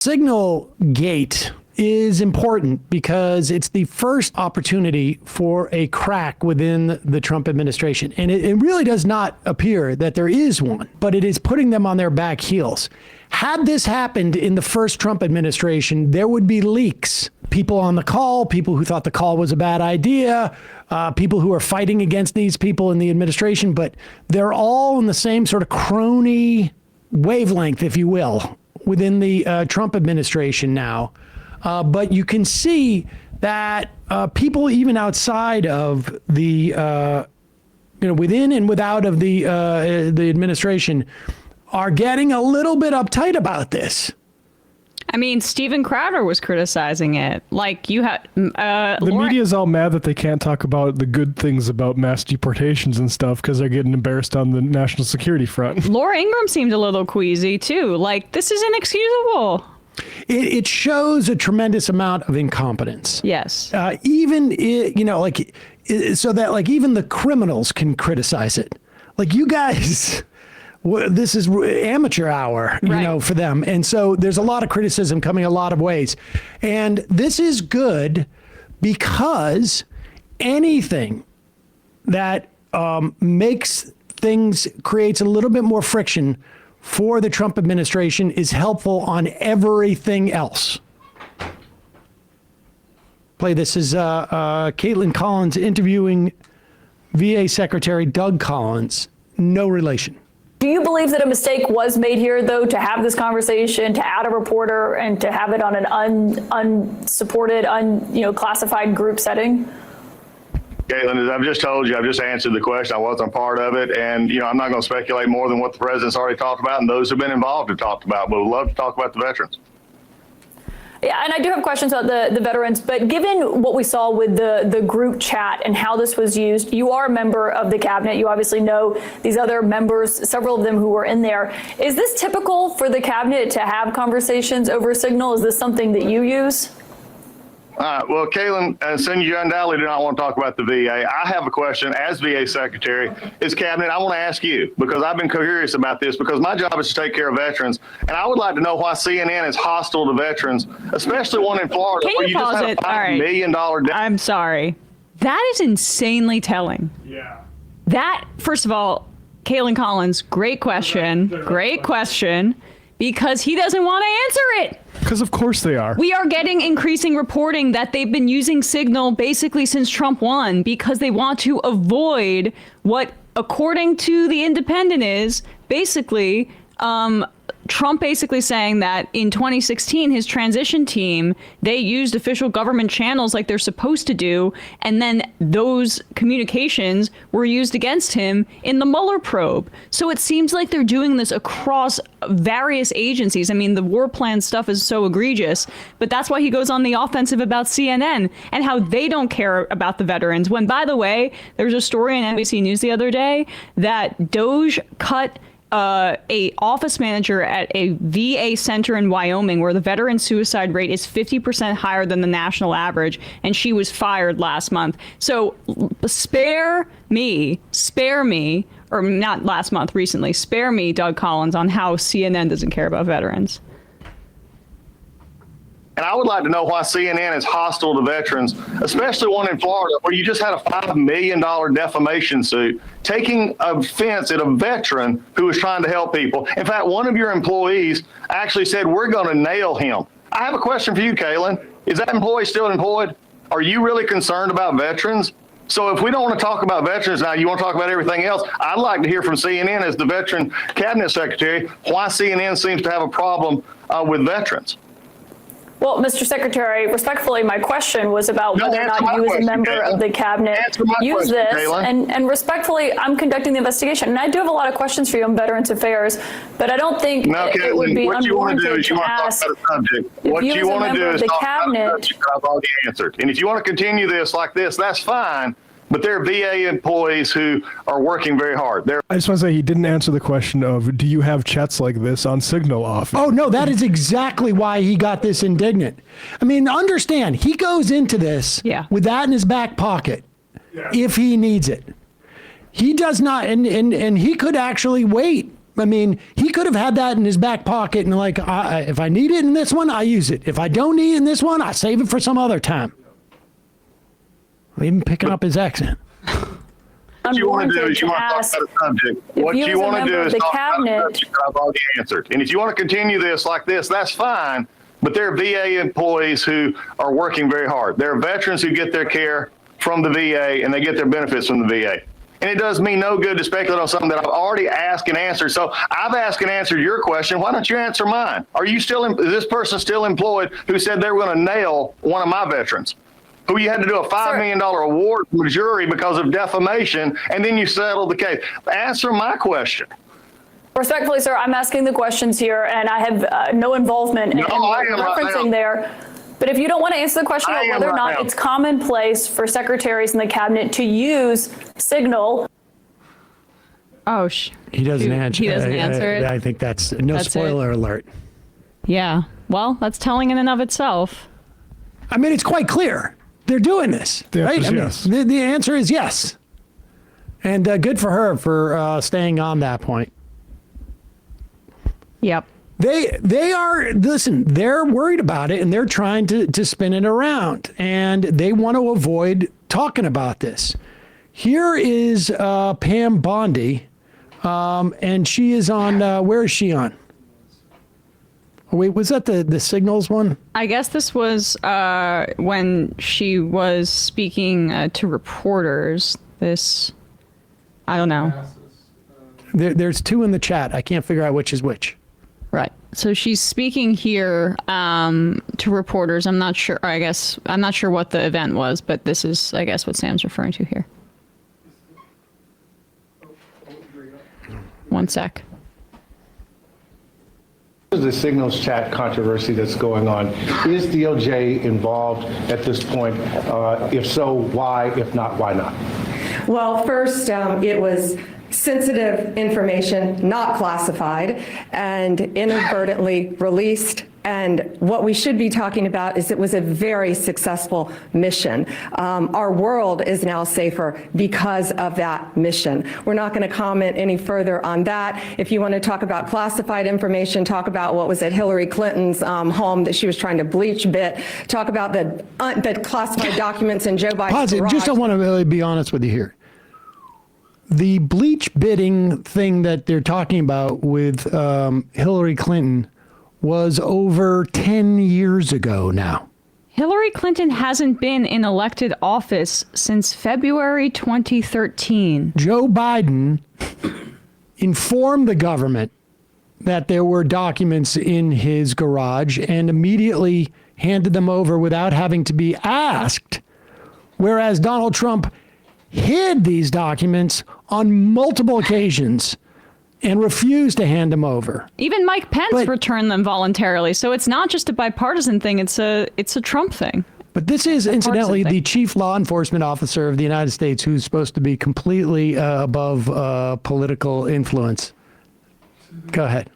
Signal Gate is important because it's the first opportunity for a crack within the Trump administration. And it really does not appear that there is one, but it is putting them on their back heels. Had this happened in the first Trump administration, there would be leaks. People on the call, people who thought the call was a bad idea, people who are fighting against these people in the administration, but they're all in the same sort of crony wavelength, if you will, within the Trump administration now. But you can see that people even outside of the, within and without of the administration are getting a little bit uptight about this. I mean, Steven Crowder was criticizing it. Like you had the media's all mad that they can't talk about the good things about mass deportations and stuff because they're getting embarrassed on the national security front. Laura Ingraham seemed a little queasy too. Like, this is inexcusable. It shows a tremendous amount of incompetence. Yes. So that even the criminals can criticize it. Like, you guys, this is amateur hour, right, for them. And so there's a lot of criticism coming a lot of ways. And this is good because anything that creates a little bit more friction for the Trump administration is helpful on everything else. Play this is Caitlin Collins interviewing VA Secretary Doug Collins. No relation. Do you believe that a mistake was made here, though, to have this conversation, to add a reporter, and to have it on an unsupported, classified group setting? Caitlin, as I've just told you, I've just answered the question. I wasn't part of it. And, I'm not going to speculate more than what the president's already talked about and those who've been involved have talked about. But we'd love to talk about the veterans. Yeah, and I do have questions about the veterans. But given what we saw with the group chat and how this was used, you are a member of the cabinet. You obviously know these other members, several of them who were in there. Is this typical for the cabinet to have conversations over Signal? Is this something that you use? Well, Caitlin, since you undoubtedly do not want to talk about the VA, I have a question as VA Secretary. As Cabinet, I want to ask you, because I've been curious about this, because my job is to take care of veterans, and I would like to know why CNN is hostile to veterans, especially one in Florida. Can you pause it? All right. $5 million I'm sorry. That is insanely telling. Yeah. That, first of all, Caitlin Collins, great question. Great question. Because he doesn't want to answer it. Because of course they are. We are getting increasing reporting that they've been using Signal basically since Trump won because they want to avoid what, according to The Independent, is basically Trump basically saying that in 2016, his transition team, they used official government channels like they're supposed to do. And then those communications were used against him in the Mueller probe. So it seems like they're doing this across various agencies. I mean, the war plan stuff is so egregious, but that's why he goes on the offensive about CNN and how they don't care about the veterans. When, by the way, there was a story on NBC News the other day that Doge cut a office manager at a VA center in Wyoming where the veteran suicide rate is 50% higher than the national average, and she was fired last month. So spare me, or not last month, recently, spare me, Doug Collins, on how CNN doesn't care about veterans. And I would like to know why CNN is hostile to veterans, especially one in Florida, where you just had a $5 million defamation suit taking offense at a veteran who was trying to help people. In fact, one of your employees actually said, we're going to nail him. I have a question for you, Kaylin. Is that employee still employed? Are you really concerned about veterans? So if we don't want to talk about veterans now, you want to talk about everything else, I'd like to hear from CNN as the veteran cabinet secretary why CNN seems to have a problem with veterans. Well, Mr. Secretary, respectfully, my question was about whether or not you as a member of the cabinet use this. And respectfully, I'm conducting the investigation. And I do have a lot of questions for you on Veterans Affairs, but I don't think it would be unwarranted to ask what if you you want to do is talk about a cabinet. subject I've already answered. And if you want to continue this like this, that's fine. But there are VA employees who are working very hard. I just want to say he didn't answer the question of, do you have chats like this on Signal often? Oh, no, that is exactly why he got this indignant. I mean, understand, he goes into this with that in his back pocket if he needs it. He does not, and he could actually wait I mean, he could have had that in his back pocket and like, if I need it in this one, I use it. If I don't need it in this one, I save it for some other time. Even picking up his accent. What you want to do is you want to talk about a subject. What you want to do is talk about a subject that I've already answered. And if you want to continue this like this, that's fine. But there are VA employees who are working very hard. There are veterans who get their care from the VA and they get their benefits from the VA. And it does me no good to speculate on something that I've already asked and answered. So I've asked and answered your question. Why don't you answer mine? Are you still, is this person still employed who said they were going to nail one of my veterans? Who you had to do a $5 million award from a jury because of defamation, and then you settled the case. Answer my question. Respectfully, sir, I'm asking the questions here, and I have no involvement in referencing there. But if you don't want to answer the question about whether or not it's commonplace for secretaries in the cabinet to use Signal. Oh, he doesn't answer. He doesn't answer it. I think that's spoiler alert. Yeah. Well, that's telling in and of itself. I mean, it's quite clear. They're doing this, right? I mean, yes. The answer is yes. And good for her for staying on that point. Yep. They are, listen, they're worried about it and they're trying to spin it around and they want to avoid talking about this. Here is Pam Bondi, and she is on, where is she on? Wait, was that the Signals one? I guess this was when she was speaking to reporters. I don't know. There's two in the chat. I can't figure out which is which. Right. So she's speaking here to reporters. I'm not sure. I'm not sure what the event was, but this is, I guess, what Sam's referring to here. One sec. The Signals chat controversy that's going on. Is DOJ involved at this point? If so, why? If not, why not? Well, first, it was sensitive information, not classified, and inadvertently released. And what we should be talking about is it was a very successful mission. Our world is now safer because of that mission. We're not going to comment any further on that. If you want to talk about classified information, talk about what was at Hillary Clinton's home that she was trying to bleach bit, talk about the classified documents in Joe Biden's garage. Just don't want to really be honest with you here. The bleach bidding thing that they're talking about with Hillary Clinton was over 10 years ago now. Hillary Clinton hasn't been in elected office since February 2013. Joe Biden informed the government that there were documents in his garage and immediately handed them over without having to be asked, whereas Donald Trump hid these documents on multiple occasions and refused to hand them over. Even Mike Pence returned them voluntarily. So it's not just a bipartisan thing, it's a Trump thing. But this is incidentally the chief law enforcement officer of the United States who's supposed to be completely above political influence. Go ahead.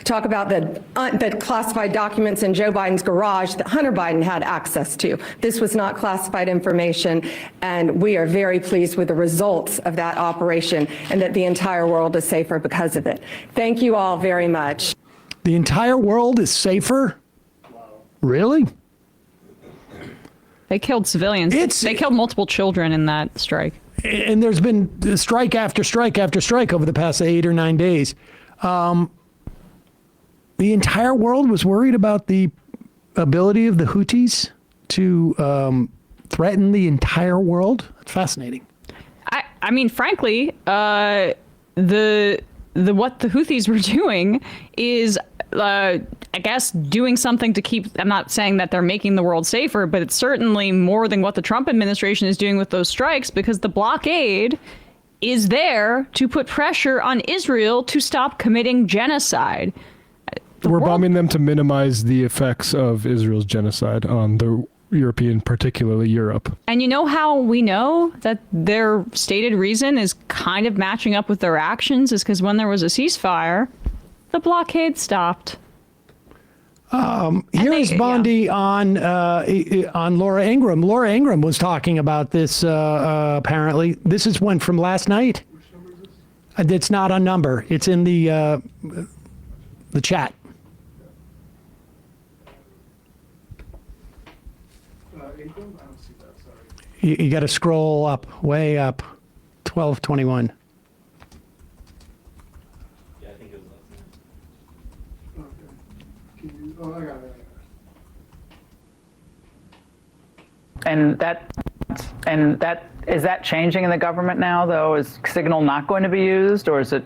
Talk about the classified documents in Joe Biden's garage that Hunter Biden had access to. This was not classified information, and we are very pleased with the results of that operation and that the entire world is safer because of it. Thank you all very much. The entire world is safer? Really? They killed civilians. They killed multiple children in that strike. And there's been strike after strike after strike over the past 8 or 9 days. The entire world was worried about the ability of the Houthis to threaten the entire world. It's fascinating. I mean, frankly, what the Houthis were doing is, I guess, doing something to keep. I'm not saying that they're making the world safer, but it's certainly more than what the Trump administration is doing with those strikes, because the blockade is there to put pressure on Israel to stop committing genocide. We're bombing them to minimize the effects of Israel's genocide on the European, particularly Europe. And you know how we know that their stated reason is kind of matching up with their actions is because when there was a ceasefire, the blockade stopped. Here is Bondi on Laura Ingraham. Laura Ingraham was talking about this apparently. This is one from last night. It's not a number. It's in the chat. You got to scroll up, way up, 1221. Yeah, I think it was last night. Oh, I got it. And that is that changing in the government now, though? Is Signal not going to be used, or is it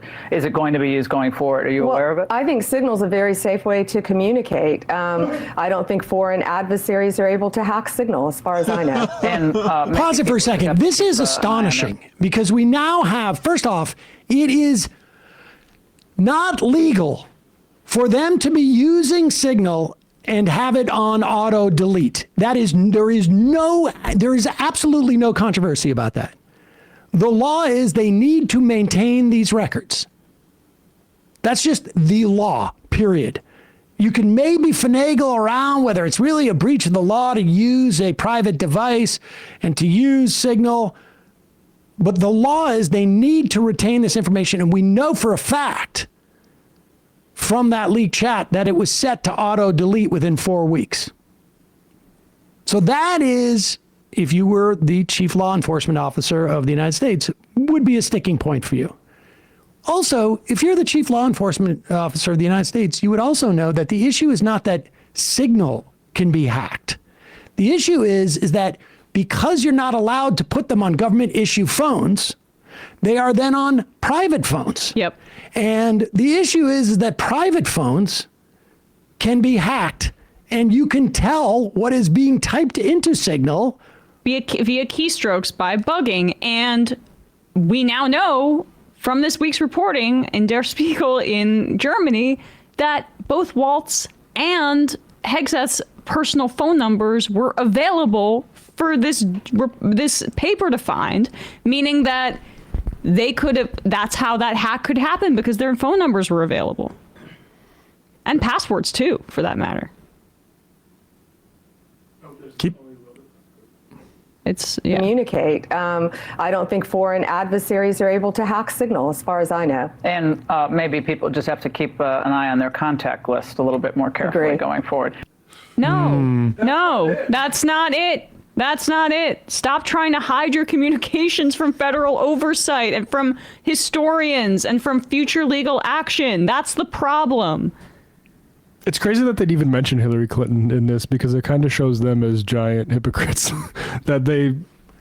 going to be used going forward? Are you aware of it? I think Signal's a very safe way to communicate. I don't think foreign adversaries are able to hack Signal, as far as I know. And Pause it for a second. This is astonishing because we now have, first off, it is not legal for them to be using Signal and have it on auto delete. There is absolutely no controversy about that. The law is they need to maintain these records. That's just the law, period. You can maybe finagle around whether it's really a breach of the law to use a private device and to use Signal, but the law is they need to retain this information, and we know for a fact from that leaked chat that it was set to auto delete within 4 weeks. So that is, if you were the chief law enforcement officer of the United States, would be a sticking point for you. Also, if you're the chief law enforcement officer of the United States, you would also know that the issue is not that Signal can be hacked. The issue is that because you're not allowed to put them on government issue phones, they are then on private phones. Yep. And the issue is that private phones can be hacked, and you can tell what is being typed into Signal via keystrokes by bugging. And we now know from this week's reporting in Der Spiegel in Germany that both Waltz and Hegseth's personal phone numbers were available for this paper to find, meaning that they could have, that's how that hack could happen, because their phone numbers were available. And passwords too, for that matter. Communicate. I don't think foreign adversaries are able to hack Signal, as far as I know. And maybe people just have to keep an eye on their contact list a little bit more carefully going forward. No, that's not it. That's not it. Stop trying to hide your communications from federal oversight and from historians and from future legal action. That's the problem. It's crazy that they'd even mention Hillary Clinton in this, because it kind of shows them as giant hypocrites that they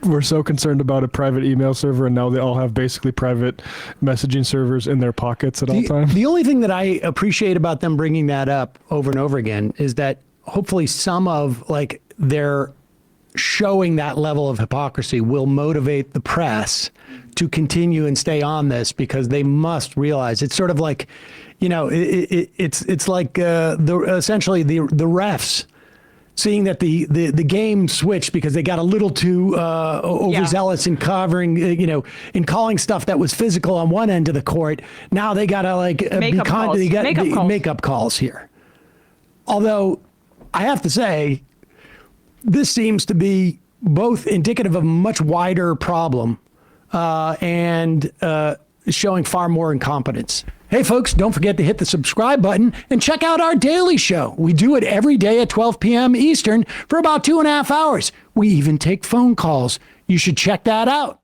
were so concerned about a private email server, and now they all have basically private messaging servers in their pockets at all times. The only thing that I appreciate about them bringing that up over and over again is that hopefully some of like their showing that level of hypocrisy will motivate the press to continue and stay on this, because they must realize it's sort of like, you know, it's like essentially the refs seeing that the game switched because they got a little too overzealous in covering, in calling stuff that was physical on one end of the court. Now they got to make up calls here. Although I have to say, this seems to be both indicative of a much wider problem and showing far more incompetence. Hey, folks, don't forget to hit the subscribe button and check out our daily show. We do it every day at 12 p.m. Eastern for about 2.5 hours. We even take phone calls. You should check that out.